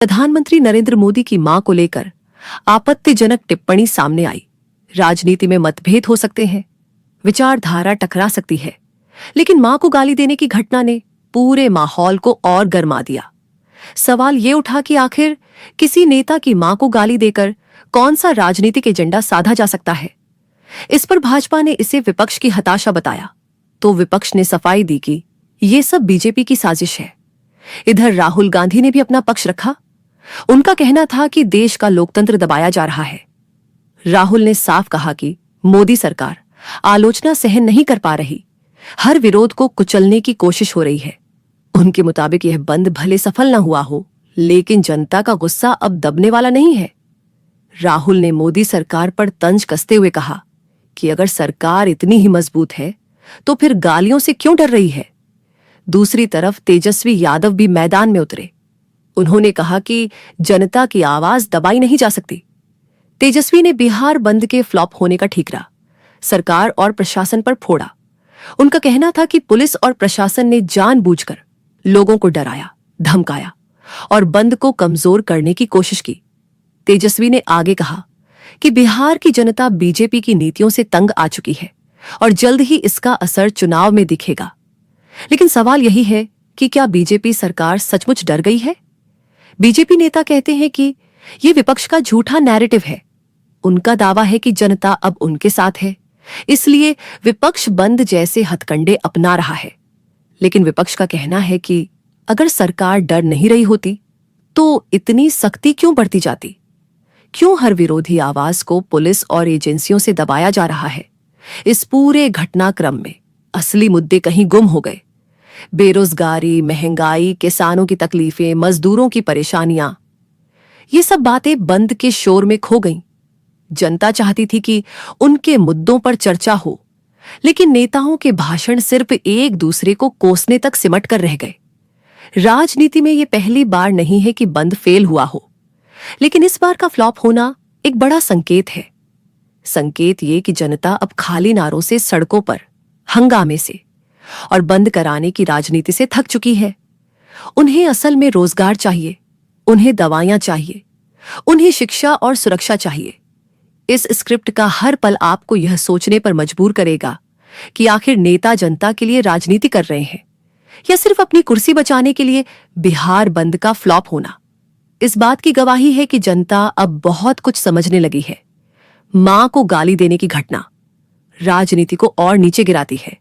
प्रधानमंत्री नरेंद्र मोदी की मां को लेकर आपत्तिजनक टिप्पणी सामने आई। राजनीति में मतभेद हो सकते हैं, विचारधारा टकरा सकती है, लेकिन मां को गाली देने की घटना ने पूरे माहौल को और गरमा दिया। सवाल ये उठा कि आखिर किसी नेता की मां को गाली देकर कौन सा राजनीतिक एजेंडा साधा जा सकता है। इस पर भाजपा ने इसे विपक्ष की हताशा बताया, तो विपक्ष ने सफाई दी कि ये सब बीजेपी की साजिश है। इधर राहुल गांधी ने भी अपना पक्ष रखा। उनका कहना था कि देश का लोकतंत्र दबाया जा रहा है। राहुल ने साफ कहा कि मोदी सरकार आलोचना सहन नहीं कर पा रही, हर विरोध को कुचलने की कोशिश हो रही है। उनके मुताबिक यह बंद भले सफल न हुआ हो, लेकिन जनता का गुस्सा अब दबने वाला नहीं है। राहुल ने मोदी सरकार पर तंज कसते हुए कहा कि अगर सरकार इतनी ही मजबूत है तो फिर गालियों से क्यों डर रही है। दूसरी तरफ तेजस्वी यादव भी मैदान में उतरे। उन्होंने कहा कि जनता की आवाज दबाई नहीं जा सकती। तेजस्वी ने बिहार बंद के फ्लॉप होने का ठीकरा सरकार और प्रशासन पर फोड़ा। उनका कहना था कि पुलिस और प्रशासन ने जानबूझकर लोगों को डराया, धमकाया और बंद को कमजोर करने की कोशिश की। तेजस्वी ने आगे कहा कि बिहार की जनता बीजेपी की नीतियों से तंग आ चुकी है और जल्द ही इसका असर चुनाव में दिखेगा। लेकिन सवाल यही है कि क्या बीजेपी सरकार सचमुच डर गई है? बीजेपी नेता कहते हैं कि यह विपक्ष का झूठा नैरेटिव है। उनका दावा है कि जनता अब उनके साथ है, इसलिए विपक्ष बंद जैसे हथकंडे अपना रहा है। लेकिन विपक्ष का कहना है कि अगर सरकार डर नहीं रही होती तो इतनी सख्ती क्यों बरती जाती? क्यों हर विरोधी आवाज को पुलिस और एजेंसियों से दबाया जा रहा है? इस पूरे घटनाक्रम में असली मुद्दे कहीं गुम हो गए। बेरोजगारी, महंगाई, किसानों की तकलीफें, मजदूरों की परेशानियां, ये सब बातें बंद के शोर में खो गईं। जनता चाहती थी कि उनके मुद्दों पर चर्चा हो, लेकिन नेताओं के भाषण सिर्फ एक दूसरे को कोसने तक सिमट कर रह गए। राजनीति में ये पहली बार नहीं है कि बंद फेल हुआ हो, लेकिन इस बार का फ्लॉप होना एक बड़ा संकेत है। संकेत ये कि जनता अब खाली नारों से, सड़कों पर हंगामे से और बंद कराने की राजनीति से थक चुकी है। उन्हें असल में रोजगार चाहिए, उन्हें दवाइयां चाहिए, उन्हें शिक्षा और सुरक्षा चाहिए। इस स्क्रिप्ट का हर पल आपको यह सोचने पर मजबूर करेगा कि आखिर नेता जनता के लिए राजनीति कर रहे हैं या सिर्फ अपनी कुर्सी बचाने के लिए। बिहार बंद का फ्लॉप होना इस बात की गवाही है कि जनता अब बहुत कुछ समझने लगी है। मां को गाली देने की घटना राजनीति को और नीचे गिराती है